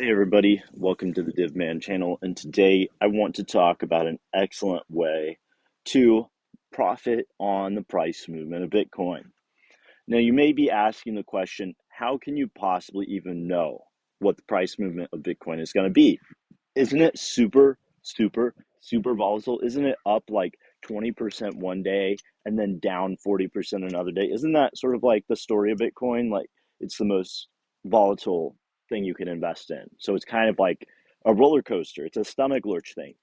Hey everybody, welcome to the DivMan channel, and today I want to talk about an excellent way to profit on the price movement of Bitcoin. Now you may be asking the question, how can you possibly even know what the price movement of Bitcoin is going to be? Isn't it super volatile? Isn't it up like 20% one day and then down 40% another day? Isn't that sort of like the story of Bitcoin? Like it's the most volatile thing you can invest in. So it's kind of like a roller coaster. It's a stomach lurch thing.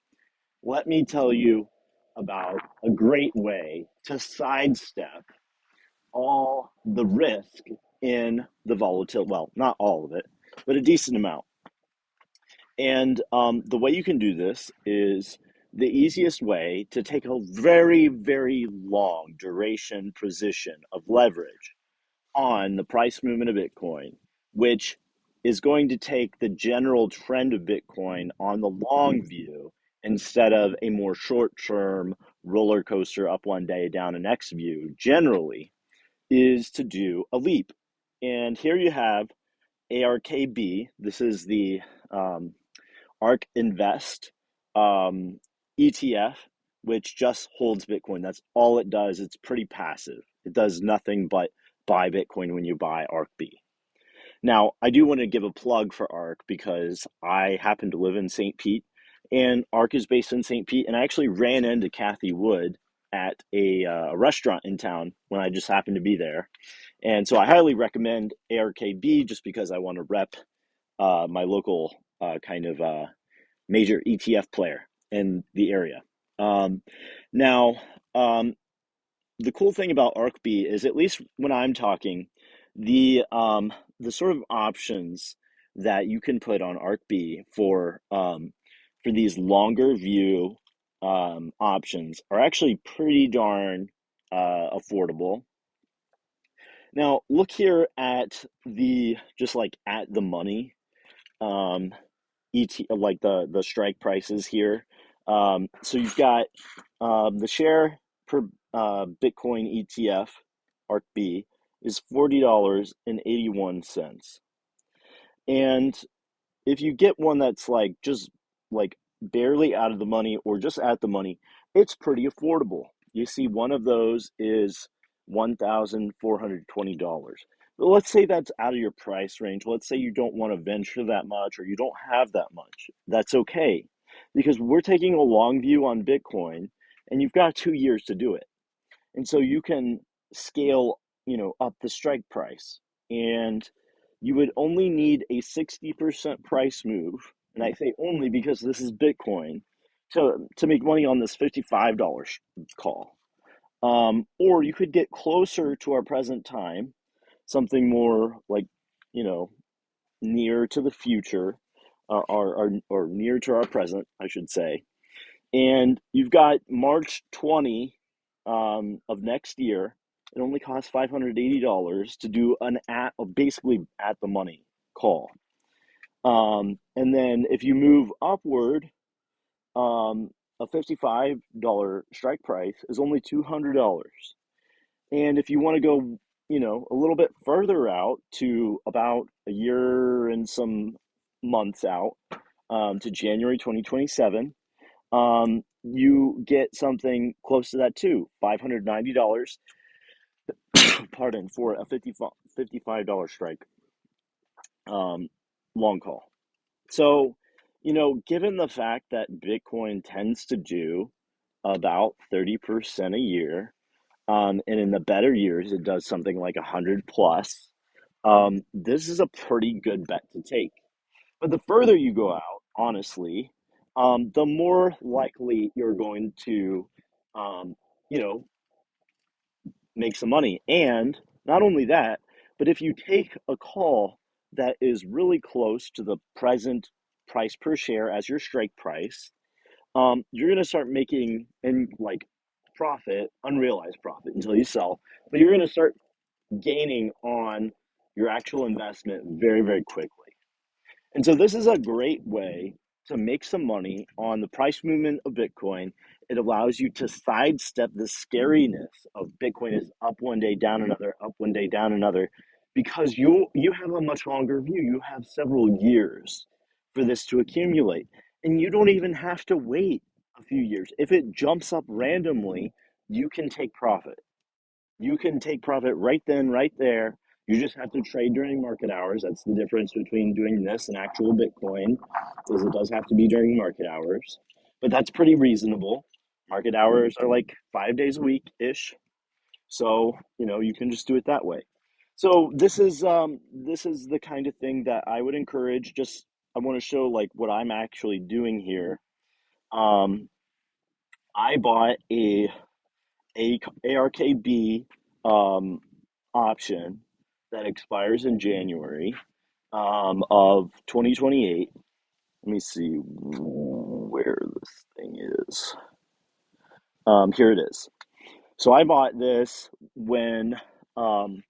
Let me tell you about a great way to sidestep all the risk in the volatile. Well, not all of it, but a decent amount. And the way you can do this is the easiest way to take a very long duration position of leverage on the price movement of Bitcoin, which is going to take the general trend of Bitcoin on the long view instead of a more short term roller coaster up one day, down the next view, generally, is to do a leap. And here you have ARKB. This is the ARK Invest ETF, which just holds Bitcoin. That's all it does. It's pretty passive. It does nothing but buy Bitcoin when you buy ARKB. Now, I do want to give a plug for ARK because I happen to live in St. Pete, and ARK is based in St. Pete. And I actually ran into Kathy Wood at a restaurant in town when I just happened to be there. And so I highly recommend ARKB just because I want to rep my local kind of major ETF player in the area. Um, now, um, the cool thing about ARKB is, at least when I'm talking, the sort of options that you can put on ARKB for these longer view options are actually pretty darn affordable. Now, look here at the just like at the money um, like the strike prices here. So you've got the share per Bitcoin ETF ARKB is $40.81, and if you get one that's like just like barely out of the money or just at the money, it's pretty affordable. You see, one of those is $1,420. But let's say that's out of your price range. Let's say you don't want to venture that much or you don't have that much. That's okay because we're taking a long view on Bitcoin and you've got 2 years to do it. And so you can scale, up the strike price. And you would only need a 60% price move. And I say only because this is Bitcoin to make money on this $55 call. Or you could get closer to our present time, something more like, you know, near to the future, or near to our present, I should say. And you've got March 20 of next year. It only costs $580 to do basically at the money call. And then if you move upward, a $55 strike price is only $200. And if you want to go, a little bit further out to about a year and some months out, to January 2027, you get something close to that too, $590, pardon, for a $55 strike long call. So, given the fact that Bitcoin tends to do about 30% a year, and in the better years, it does something like 100 plus, this is a pretty good bet to take. But the further you go out, honestly, the more likely you're going to, um, you know, make some money. And not only that, but if you take a call that is really close to the present price per share as your strike price, you're going to start making and like profit, unrealized profit until you sell, but you're going to start gaining on your actual investment very quickly. And so this is a great way to make some money on the price movement of Bitcoin. It allows you to sidestep the scariness of Bitcoin is up one day, down another, up one day, down another, because you have a much longer view. You have several years for this to accumulate. And you don't even have to wait a few years. If it jumps up randomly, you can take profit. You can take profit right then, right there. You just have to trade during market hours. That's the difference between doing this and actual Bitcoin, is it does have to be during market hours. But that's pretty reasonable. Market hours are like 5 days a week ish. So, you can just do it that way. So this is the kind of thing that I would encourage. Just I want to show like what I'm actually doing here. Um, I bought a ARKB um, option that expires in January of 2028. Let me see where this thing is. Here it is. So I bought this when um,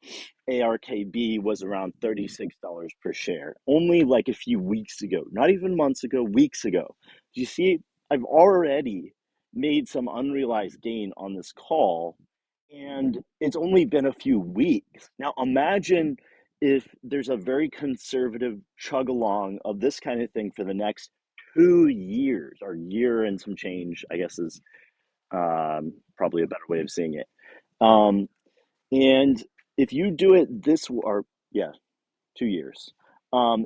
ARKB was around $36 per share, only like a few weeks ago, not even months ago, weeks ago. You see, I've already made some unrealized gain on this call, and it's only been a few weeks. Now, imagine if there's a very conservative chug along of this kind of thing for the next 2 years, or year and some change, I guess is probably a better way of seeing it. Um, and if you do it this or yeah, 2 years.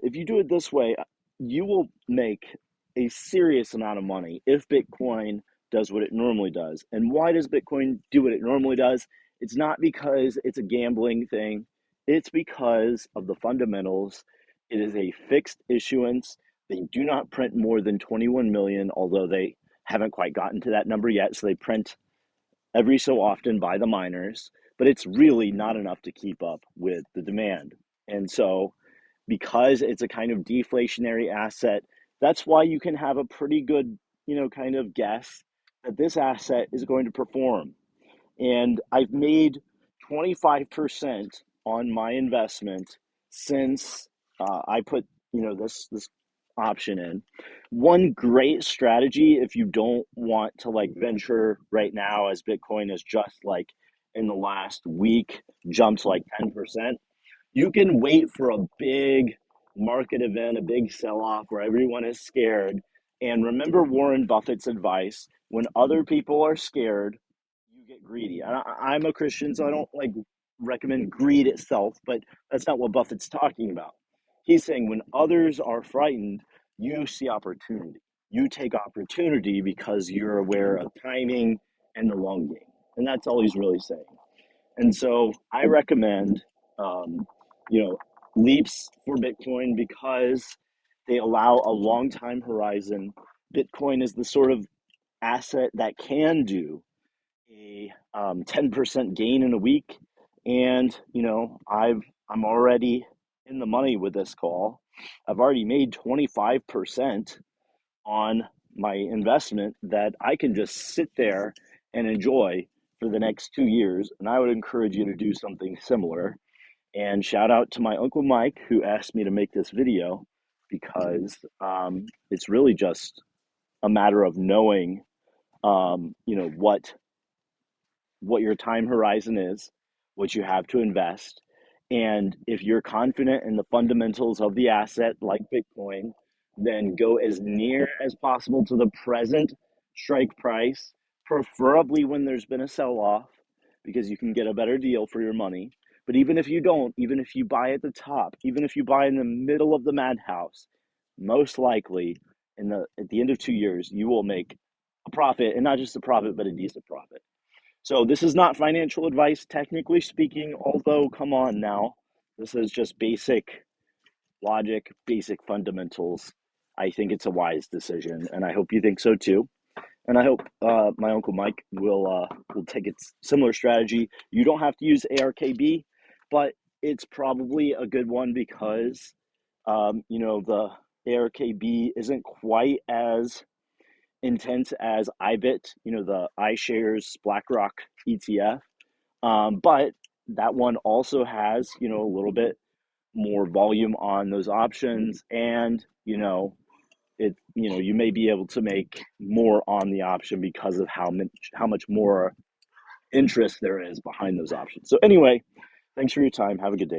If you do it this way, you will make a serious amount of money if Bitcoin does what it normally does. And why does Bitcoin do what it normally does? It's not because it's a gambling thing. It's because of the fundamentals. It is a fixed issuance. They do not print more than 21 million, although they haven't quite gotten to that number yet. So they print every so often by the miners, but it's really not enough to keep up with the demand. And so, because it's a kind of deflationary asset, that's why you can have a pretty good, kind of guess that this asset is going to perform. And I've made 25% on my investment since I put this option in. One great strategy if you don't want to like venture right now, as Bitcoin is just like in the last week jumped like 10%. You can wait for a big market event, a big sell off where everyone is scared. And remember Warren Buffett's advice: when other people are scared, you get greedy. I'm a Christian, so I don't like recommend greed itself, but that's not what Buffett's talking about. He's saying when others are frightened, you see opportunity. You take opportunity because you're aware of timing and the long game. And that's all he's really saying. And so I recommend, um, you know, leaps for Bitcoin because they allow a long time horizon. Bitcoin is the sort of asset that can do a 10% gain in a week. And, I'm already in the money with this call. I've already made 25% on my investment that I can just sit there and enjoy for the next 2 years. And I would encourage you to do something similar. And shout out to my Uncle Mike, who asked me to make this video, because it's really just a matter of knowing, what your time horizon is, what you have to invest. And if you're confident in the fundamentals of the asset, like Bitcoin, then go as near as possible to the present strike price, preferably when there's been a sell off, because you can get a better deal for your money. But even if you don't, even if you buy at the top, even if you buy in the middle of the madhouse, most likely at the end of 2 years, you will make a profit, and not just a profit, but a decent profit. So this is not financial advice, technically speaking, although come on now, this is just basic logic, basic fundamentals. I think it's a wise decision, and I hope you think so too. And I hope my Uncle Mike will take a similar strategy. You don't have to use ARKB, but it's probably a good one because the ARKB isn't quite as intense as IBIT, the iShares BlackRock ETF. But that one also has, a little bit more volume on those options, and you may be able to make more on the option because of how much more interest there is behind those options. So anyway, thanks for your time. Have a good day.